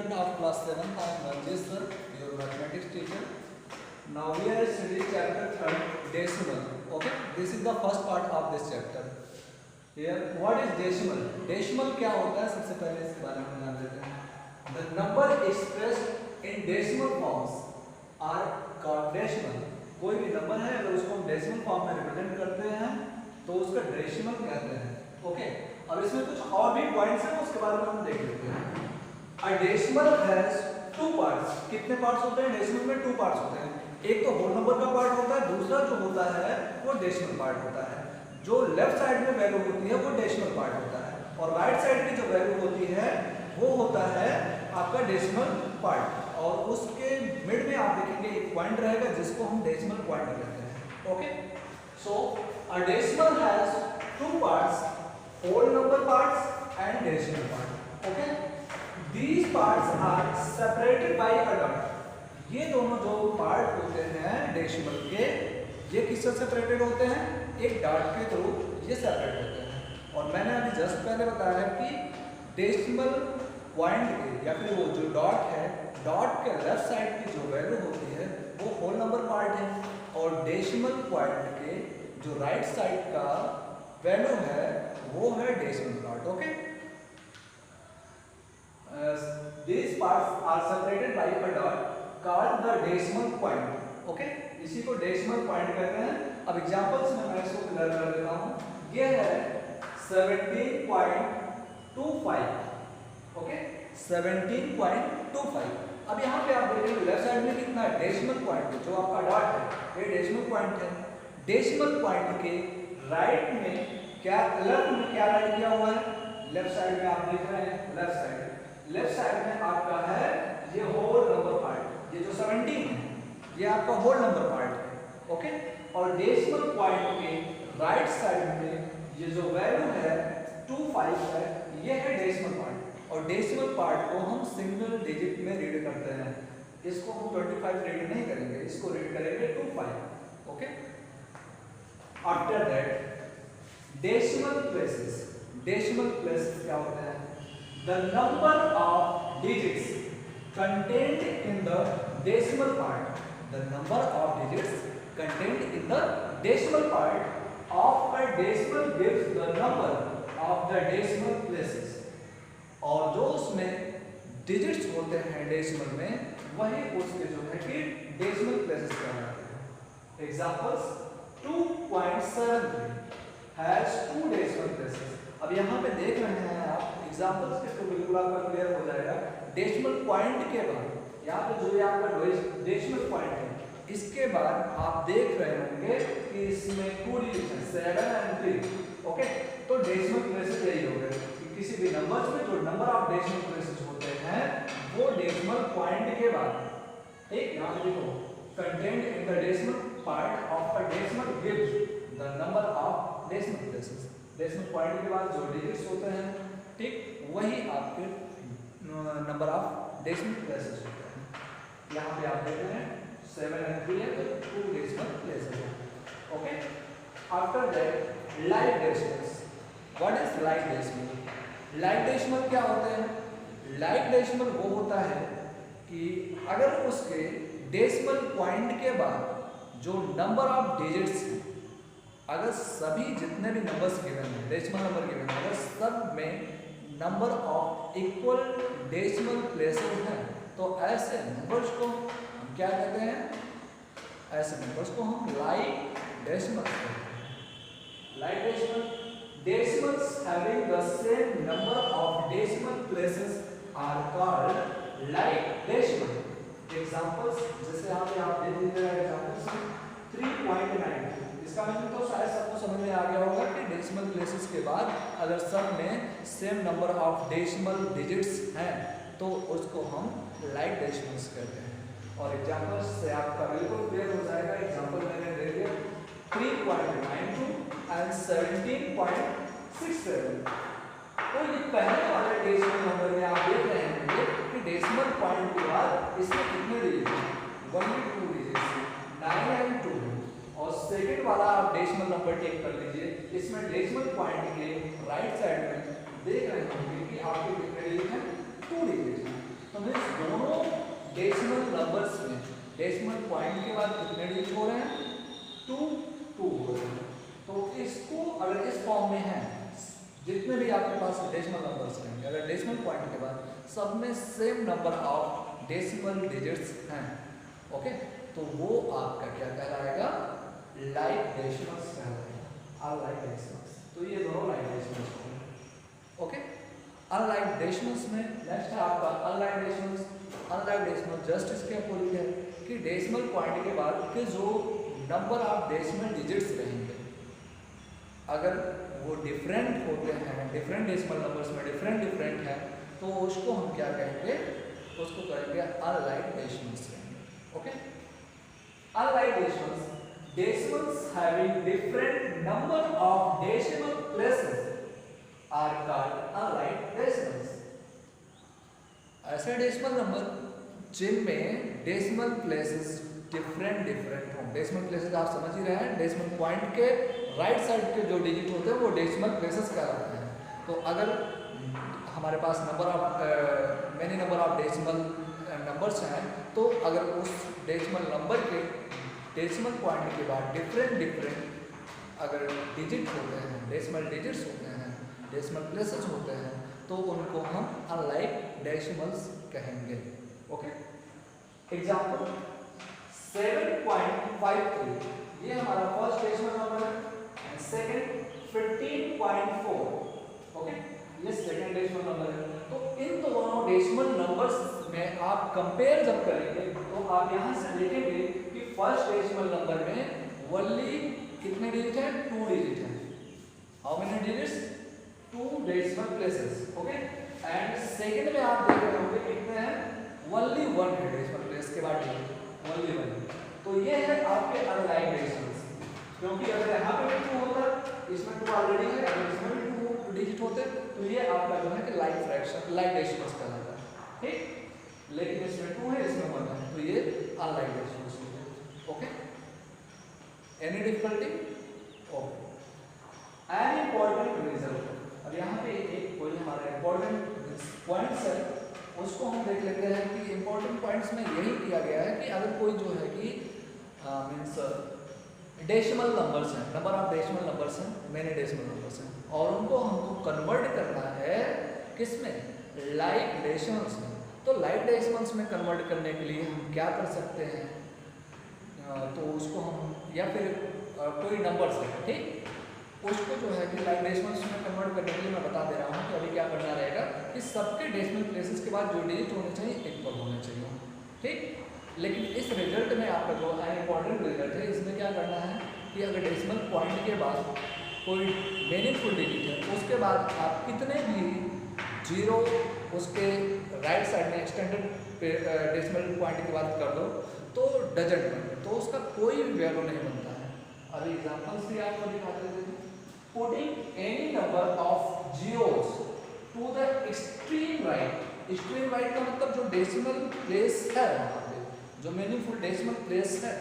student of class 7th. I am Ranjit sir, your mathematics teacher. Now we are studying chapter 3, decimal. Okay, this is the first part of this chapter. Here, what is decimal? Decimal क्या होता है? सबसे पहले इसके बारे में जान लेते हैं. The number expressed in decimal forms are called decimal. कोई भी नंबर है अगर उसको हम डेसिमल फॉर्म में रिप्रेजेंट करते हैं तो उसका डेसिमल कहते हैं. ओके, अब इसमें कुछ और भी पॉइंट्स हैं उसके बारे में हम देख लेते हैं. A decimal has two parts. कितने पार्ट्स होते हैं डेसिमल में? 2 पार्ट्स होते हैं. एक तो होल नंबर का पार्ट होता है, दूसरा जो होता है वो डेसिमल पार्ट होता है. जो लेफ्ट साइड में वैल्यू होती है वो डेसिमल पार्ट होता है और राइट साइड की जो वैल्यू होती है वो होता है आपका डेसिमल पार्ट. और उसके मिड में आप देखेंगे एक पॉइंट रहेगा जिसको हम डेसिमल पॉइंट कहते हैं. Okay, so a decimal has 2 parts, whole number parts and decimal part. Okay, these parts are separated by a dot. ये दोनों जो पार्ट होते हैं डेसिमल के, ये किससे सेपरेटेड होते हैं? एक डॉट के थ्रू ये सेपरेट होते हैं. और मैंने अभी जस्ट पहले बताया कि डेसिमल पॉइंट के या फिर वो जो डॉट है, डॉट के लेफ्ट साइड की जो वैल्यू होती है वो होल नंबर पार्ट है और डेसिमल पॉइंट के जो राइट साइड का वैल्यू है वो है decimal part. Okay, these parts are separated by a dot called the decimal point. Okay, इसी को डेसिमल पॉइंट कहते हैं. अब एग्जांपल्स में मैं इसको क्लियर कर देता हूं. ये है 17.25. ओके, 17.25. अब यहाँ पे आप देखेंगे लेफ्ट साइड में कितना है? डेसिमल पॉइंट जो आपका डॉट है ये डेसिमल पॉइंट है. डेसिमल पॉइंट के राइट में क्या, लेफ्ट में क्या राइट किया हुआ है? लेफ्ट साइड में आप देख रहे हैं लेफ्ट साइड में आपका है ये होल नंबर पार्ट. ये जो 17 है ये आपका होल नंबर पार्ट है. ओके, और डेसिमल पॉइंट के राइट साइड में ये जो वैल्यू है 25 है, ये है डेसिमल पार्ट. और डेसिमल पार्ट को हम सिंगल डिजिट में रीड करते हैं. इसको हम 25 रीड नहीं करेंगे, इसको रीड करेंगे 25. Okay, after that decimal places. Decimal places क्या होते हैं? The number of digits contained in the decimal part. The number of digits contained in the decimal part of a decimal gives the number of the decimal places. और जो उसमें digits होते हैं decimal में वही उसके जो है कि डेसिमल प्लेसेस कहलाते हैं. Examples: 2.73 has 2 decimal places. अब यहाँ पे देख रहे हैं आप एग्जांपल्स के तो बिल्कुल आपका क्लियर हो जाएगा. डेसिमल पॉइंट के बाद यहाँ पे जो ये आपका डेसिमल पॉइंट है इसके बाद आप देख रहे होंगे कि इसमें 2 डिजिट है 7 और 3. ओके, तो डेसिमल प्लेसेस यही हो गए कि किसी भी नंबर्स में जो नंबर ऑफ डेसिमल प्लेसेस होते हैं वो डेसिमल पॉइंट के बाद एक यहाँ पे देखो content in the decimal part of a decimal gives the number of decimal places. Decimal point के बाद जो डिजिट्स होते हैं ठीक वही आपके नंबर ऑफ डेसिमल प्लेसेस होते हैं. यहाँ पे आप देख रहे हैं 7 और 3 है तो 2 डेसिमल प्लेसेस है. Okay, after that like decimals. What is like decimal? Like decimal क्या होते हैं? लाइक डेसिमल वो होता है कि अगर उसके डेसिमल पॉइंट के बाद जो नंबर ऑफ डिजिट्स हैं, अगर सभी जितने भी नंबर्स गिवन हैं डेसिमल नंबर गिवन है, अगर सब में number of equal decimal places हैं तो ऐसे नंबर्स को हम क्या कहते हैं? ऐसे नंबर्स को हम लाइक डेसिमल कहते हैं. Like decimal. Decimals having the same number of decimal places are called like decimal. Examples जैसे आप दे दीजिए एग्जांपल्स 3.92. इसका मतलब तो शायद सबको समझ में आ गया होगा कि डेसिमल प्लेसेस के बाद अगर सब में same number of decimal digits हैं तो उसको हम लाइक डेसिमल्स कहते हैं. और एग्जांपल्स से आपका बिल्कुल क्लियर हो जाएगा. एग्जांपल मैंने दे दिया 3.92 एंड 17.67. तो ये पहले वाले डेसिमल नंबर में आप देख रहे हैं कि डेसिमल पॉइंट के बाद इसमें कितने डिजिट हैं? 1 2 डिजिट्स 9 एंड 2. और सेकंड वाला आप डेसिमल नंबर टेक कर लीजिए. इसमें डेसिमल पॉइंट के राइट साइड में देख रहे होंगे कि आपके कितने डिजिट हैं? 2 डिजिट. तो मींस डेसिमल नंबर्स में डेसिमल पॉइंट के बाद कितने डिजिट हो रहे हैं? 2 हो रहे हैं। तो इसको अगर इस फॉर्म में है, जितने भी आपके पास डेसिमल नंबर्स रहेंगे, अगर डेसिमल पॉइंट के बाद सब में same number of decimal digits हैं, ओके, तो वो आपका क्या कहलाएगा? लाइक डेसिमल्स कहलाएगा, अनलाइक डेसिमल्स। तो ये दोनों लाइक डेसिमल्स होंगे, ओके। अनलाइक डेसिमल्स में नेक्स्ट है आपका unlike decimals. Unlike decimal just इसके अपोजिट है कि डेसिमल पॉइंट के बाद के जो नंबर ऑफ डेसिमल डिजिट्स रहेंगे, अगर वो डिफरेंट होते हैं, डिफरेंट डेसिमल नंबर्स में डिफरेंट है, तो उसको हम क्या कहेंगे? उसको कहेंगे unlike decimals, okay. Unlike decimals, decimals having different number of decimal places are called unlike decimals. ऐसे डेसिमल नंबर जिनमें डेसिमल प्लेसेस डिफरेंट हों। डेसिमल प्लेसेस आप समझ ही रहे हैं, डेसिमल पॉइंट के राइट साइड के जो डिजिट होते हैं वो डेसिमल प्लेसेस कहलाते हैं। तो अगर हमारे पास many number of decimal numbers हैं, तो अगर उस डेसिमल नंबर के डेसिमल पॉइंट के बाद डिफरेंट अगर डिजिट होते हैं, डेसिमल डिजिट्स होते हैं, डेसिमल प्लेसेस होते हैं, तो उनको हम अनलाइक डेसिमल्स कहेंगे, ओके। एग्जांपल 7.53, ये हमारा फर्स्ट डेसिमल नंबर है, एंड सेकंड 15.4, ओके, ये सेकंड डेसिमल नंबर है। तो इन दोनों डेसिमल नंबर्स में आप कंपेयर जब करेंगे, तो आप यहां से देखेंगे कि फर्स्ट डेसिमल नंबर में ओनली कितने डिजिट हैं? 2 डिजिट हैं। How many digits? 2 decimal places, okay. And second में आप देख रहे होंगे कितने हैं? ओनली 1 है डेसिमल प्लेस के बाद डिजिट, ओनली 1। तो ये है आपके अनलाइक डेसिमल्स, क्योंकि अगर यहाँ पे भी 2 होता, इसमें 2 ऑलरेडी है, अगर इसमें भी 2 डिजिट होते, तो ये आपका जो है कि लाइक फ्रैक्शन, लाइक डेसिमल्स कहलाता है, ठीक। लेकिन इसमें 2 है, इसमें 1 है, तो ये unlike decimals, okay. Any difficulty? Okay. An important result, अब यहाँ पे एक कोई हमारा इंपॉर्टेंट पॉइंट्स है, उसको हम देख लेते हैं कि इंपॉर्टेंट पॉइंट्स में यही किया गया है कि अगर कोई जो है कि मीन्स डेसिमल नंबर्स हैं, नंबर ऑफ डेसिमल नंबर्स हैं, मेनी डेसिमल नंबर्स हैं, और उनको हमको कन्वर्ट करना है किसमें? लाइक डेसिमल्स में। तो लाइक डेसिमल्स में कन्वर्ट करने के लिए हम क्या कर सकते हैं? तो उसको हम, या फिर कोई नंबर्स है, ठीक, उसको जो है कि लाइक डेसिमल्स में कन्वर्ट करने के लिए मैं बता दे रहा हूँ कि अभी क्या करना रहेगा कि सबके डेसिमल प्लेसेस के बाद जो डिजिट होने चाहिए इक्वल होने चाहिए, ठीक। लेकिन इस रिजल्ट में आपका जो इंपॉर्टेंट रिजल्ट है, इसमें क्या करना है कि अगर डेसिमल पॉइंट के बाद कोई मीनिंगफुल डिजिट है, उसके बाद आप कितने भी जीरो उसके राइट साइड में एक्सटेंडेड डेसिमल पॉइंट के बाद कर दो, तो डजंट बन, तो उसका कोई भी वैल्यू नहीं बनता है। अभी एग्जांपल्स भी आपको दिखा देते हैं। Putting any number of zeros to the extreme right, extreme right का मतलब जो डेसिमल प्लेस है, वहाँ पे जो मीनिंगफुल डेसिमल प्लेस है,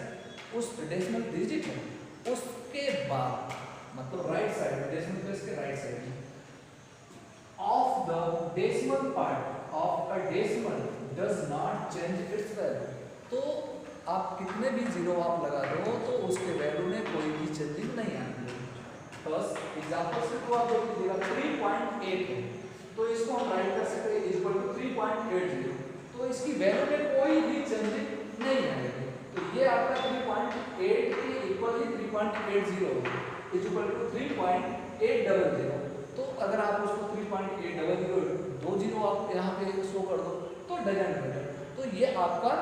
उस डेसिमल डिजिट है, उसके बाद मतलब राइट साइड में, डेसिमल प्लेस के राइट साइड में, of the decimal part of a decimal does not change it's value. तो आप कितने भी जीरो आप लगा दो, तो उसके वैल्यू में कोई भी चेंजिंग नहीं आती है। बस एग्जांपल से तो आप देख लीजिएगा 3.8 है, तो इसको हम राइट कर सकते हैं इक्वल टू 3.80, तो इसकी वैल्यू में कोई भी चेंजिंग नहीं आएगी। तो ये आपका 3.8 के इक्वल ही 3.80 इक्वल टू 3.800। तो अगर आप उसको 3.800 दो जीरो आप यहाँ पे शो कर दो, तो डजंट मैटर। तो ये आपका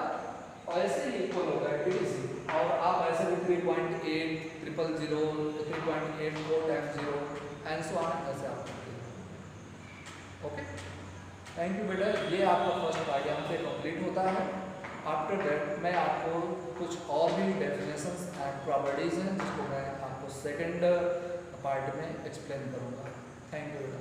ऐसे ही इक्वल होगा एटीसी, और आप ऐसे भी 3.8 000 3.84 टाइम्स 0 एंड सो ऑन ऐसे आप करते हैं, ओके। थैंक यू बेटा, ये आपका फर्स्ट पार्ट यहाँ पे कंप्लीट होता है। आफ्टर दैट मैं आपको कुछ और भी डेफिनेशंस एंड प्रॉपर्टीज हैं जिसको मैं आपको सेकंड पार्ट में एक्सप्लेन करूँगा। थैंक यू बेटा।